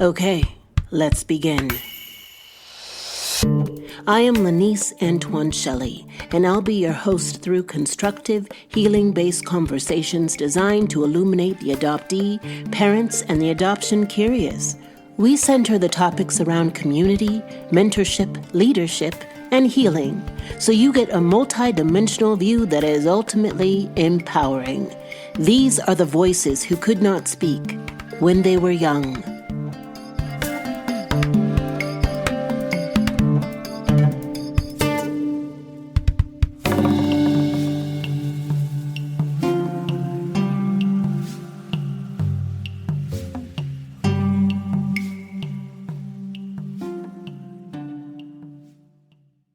Okay, let's begin. I am Lanice Antoine Shelley, and I'll be your host through constructive, healing-based conversations designed to illuminate the adoptee, parents, and the adoption curious. We center the topics around community, mentorship, leadership, and healing, so you get a multi-dimensional view that is ultimately empowering. These are the voices who could not speak when they were young.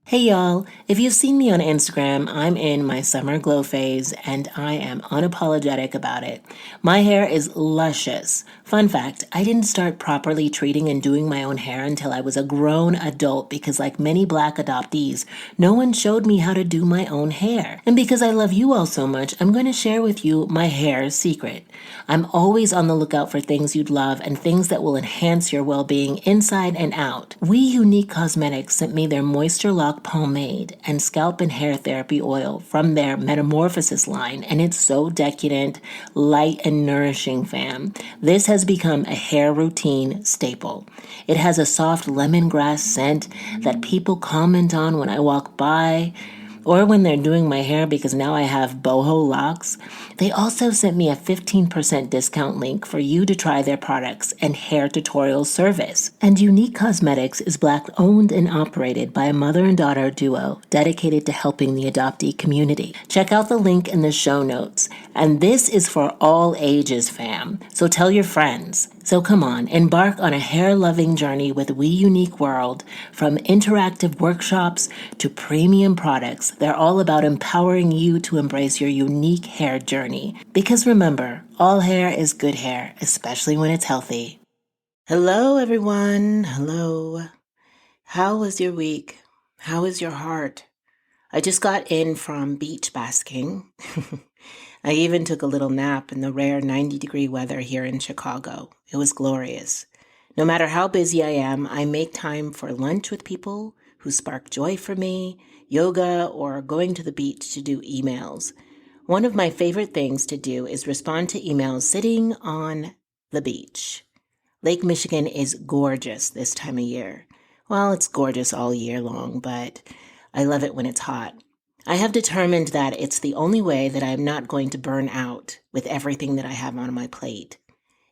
Hey y'all, if you've seen me on Instagram, I'm in my summer glow phase and I am unapologetic about it. My hair is luscious. Fun fact, I didn't start properly treating and doing my own hair until I was a grown adult because like many Black adoptees, no one showed me how to do my own hair. And because I love you all so much, I'm going to share with you my hair secret. I'm always on the lookout for things you'd love and things that will enhance your well-being inside and out. We Unique Cosmetics sent me their Moisture Lock pomade and scalp and hair therapy oil from their Metamorphosis line, and it's so decadent, light, and nourishing, fam. This has become a hair routine staple. It has a soft lemongrass scent that people comment on when I walk by or when they're doing my hair because now I have boho locks. They also sent me a 15% discount link for you to try their products and hair tutorial service. And Unique Cosmetics is Black owned and operated by a mother and daughter duo dedicated to helping the adoptee community. Check out the link in the show notes. And this is for all ages, fam. So tell your friends. So come on, embark on a hair-loving journey with We Unique World. From interactive workshops to premium products, they're all about empowering you to embrace your unique hair journey. Because remember, all hair is good hair, especially when it's healthy. Hello, everyone. Hello. How was your week? How is your heart? I just got in from beach basking. I even took a little nap in the rare 90-degree weather here in Chicago. It was glorious. No matter how busy I am, I make time for lunch with people who spark joy for me, yoga, or going to the beach to do emails. One of my favorite things to do is respond to emails sitting on the beach. Lake Michigan is gorgeous this time of year. Well, it's gorgeous all year long, but I love it when it's hot. I have determined that it's the only way that I'm not going to burn out with everything that I have on my plate.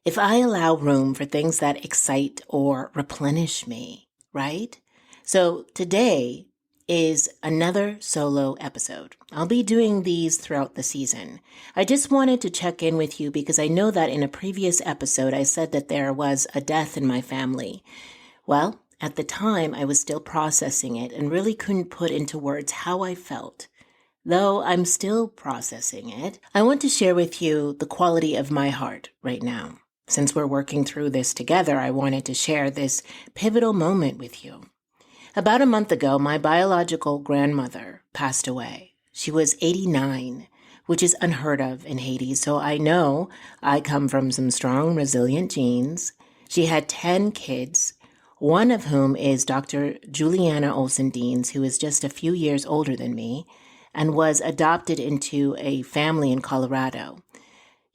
If I allow room for things that excite or replenish me, right? So today is another solo episode. I'll be doing these throughout the season. I just wanted to check in with you because I know that in a previous episode I said that there was a death in my family. Well, at the time, I was still processing it and really couldn't put into words how I felt. Though I'm still processing it, I want to share with you the quality of my heart right now. Since we're working through this together, I wanted to share this pivotal moment with you. About a month ago, my biological grandmother passed away. She was 89, which is unheard of in Haiti, so I know I come from some strong, resilient genes. She had 10 kids, one of whom is Dr. Juliana Olsen-Deans, who is just a few years older than me, and was adopted into a family in Colorado.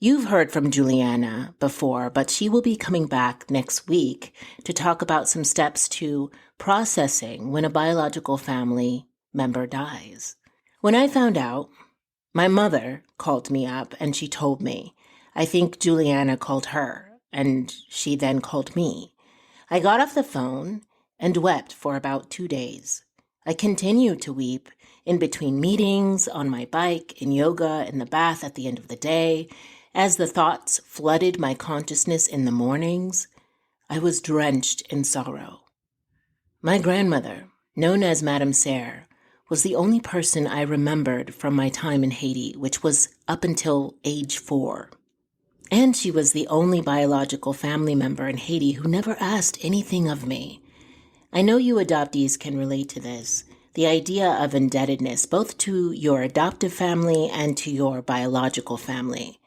You've heard from Juliana before, but she will be coming back next week to talk about some steps to processing when a biological family member dies. When I found out, my mother called me up and she told me. I think Juliana called her, and she then called me. I got off the phone and wept for about 2 days. I continued to weep in between meetings, on my bike, in yoga, in the bath at the end of the day. As the thoughts flooded my consciousness in the mornings, I was drenched in sorrow. My grandmother, known as Madame Serre, was the only person I remembered from my time in Haiti, which was up until age 4. And she was the only biological family member in Haiti who never asked anything of me. I know you adoptees can relate to this. The idea of indebtedness, both to your adoptive family and to your biological family.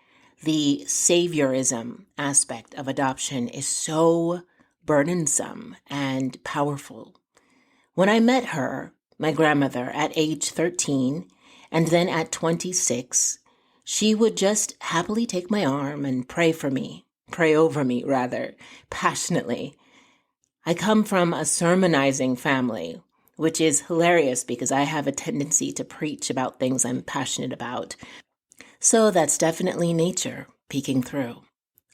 The saviorism aspect of adoption is so burdensome and powerful. When I met her, my grandmother, at age 13, and then at 26, she would just happily take my arm and pray over me, passionately. I come from a sermonizing family, which is hilarious because I have a tendency to preach about things I'm passionate about. So that's definitely nature peeking through.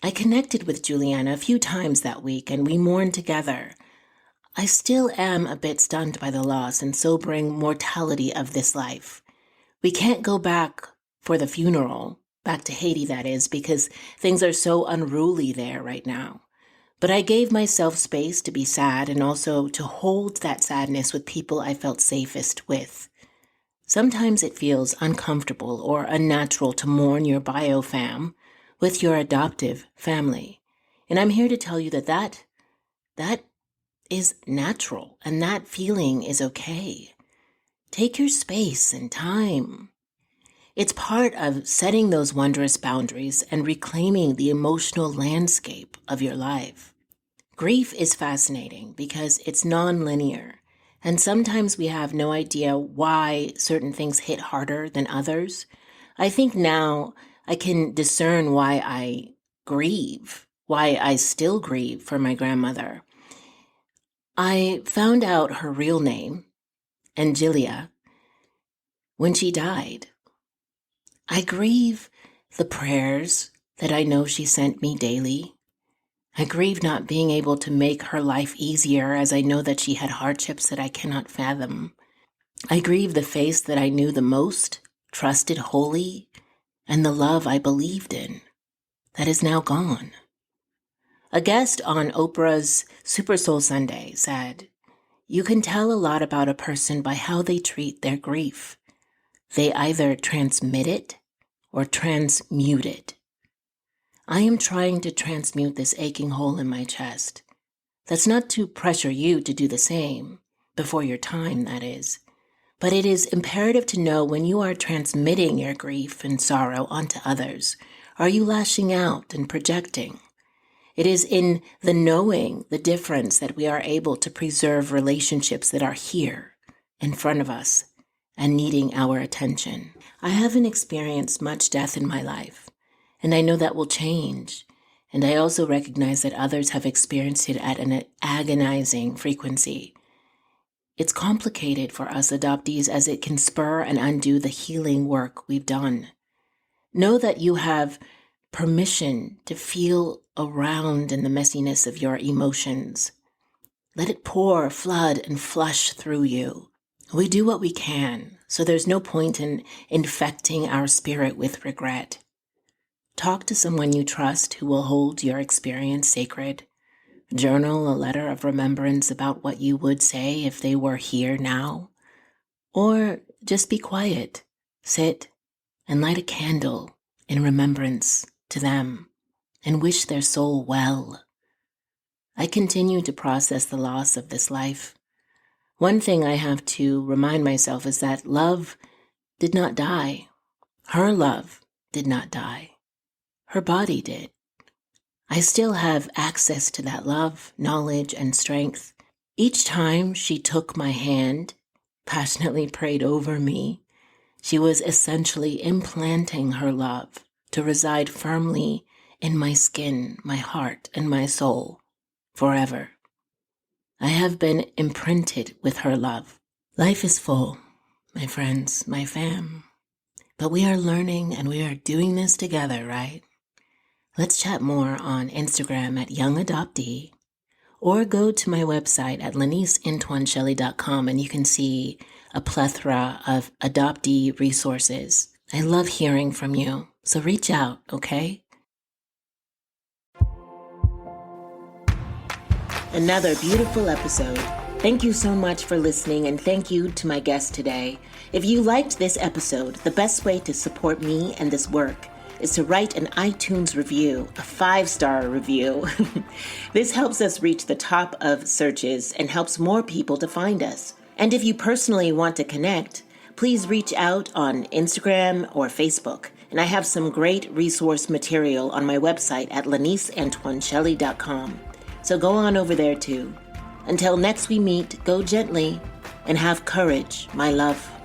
I connected with Juliana a few times that week and we mourned together. I still am a bit stunned by the loss and sobering mortality of this life. We can't go back for the funeral, back to Haiti that is, because things are so unruly there right now. But I gave myself space to be sad and also to hold that sadness with people I felt safest with. Sometimes it feels uncomfortable or unnatural to mourn your bio fam with your adoptive family. And I'm here to tell you that is natural and that feeling is okay. Take your space and time. It's part of setting those wondrous boundaries and reclaiming the emotional landscape of your life. Grief is fascinating because it's non-linear, and sometimes we have no idea why certain things hit harder than others. I think now I can discern why I still grieve for my grandmother. I found out her real name, Angelia, when she died. I grieve the prayers that I know she sent me daily. I grieve not being able to make her life easier as I know that she had hardships that I cannot fathom. I grieve the face that I knew the most, trusted wholly, and the love I believed in that is now gone. A guest on Oprah's Super Soul Sunday said, "You can tell a lot about a person by how they treat their grief. They either transmit it or transmute it." I am trying to transmute this aching hole in my chest. That's not to pressure you to do the same, before your time, that is. But it is imperative to know when you are transmitting your grief and sorrow onto others. Are you lashing out and projecting? It is in the knowing the difference that we are able to preserve relationships that are here, in front of us, and needing our attention. I haven't experienced much death in my life, and I know that will change. And I also recognize that others have experienced it at an agonizing frequency. It's complicated for us adoptees as it can spur and undo the healing work we've done. Know that you have permission to feel around in the messiness of your emotions. Let it pour, flood, and flush through you. We do what we can, so there's no point in infecting our spirit with regret. Talk to someone you trust who will hold your experience sacred. Journal a letter of remembrance about what you would say if they were here now. Or just be quiet, sit, and light a candle in remembrance to them and wish their soul well. I continue to process the loss of this life. One thing I have to remind myself is that love did not die. Her love did not die. Her body did. I still have access to that love, knowledge, and strength. Each time she took my hand, passionately prayed over me, she was essentially implanting her love to reside firmly in my skin, my heart, and my soul forever. I have been imprinted with her love. Life is full, my friends, my fam. But we are learning and we are doing this together, right? Let's chat more on Instagram at Young Adoptee, or go to my website at laniceantoineshelley.com and you can see a plethora of adoptee resources. I love hearing from you, so reach out, okay? Another beautiful episode. Thank you so much for listening, and thank you to my guest today. If you liked this episode, the best way to support me and this work is to write an iTunes review, a 5-star review. This helps us reach the top of searches and helps more people to find us. And if you personally want to connect, please reach out on Instagram or Facebook. And I have some great resource material on my website at laniceantoineshelley.com. So go on over there too. Until next we meet, go gently and have courage, my love.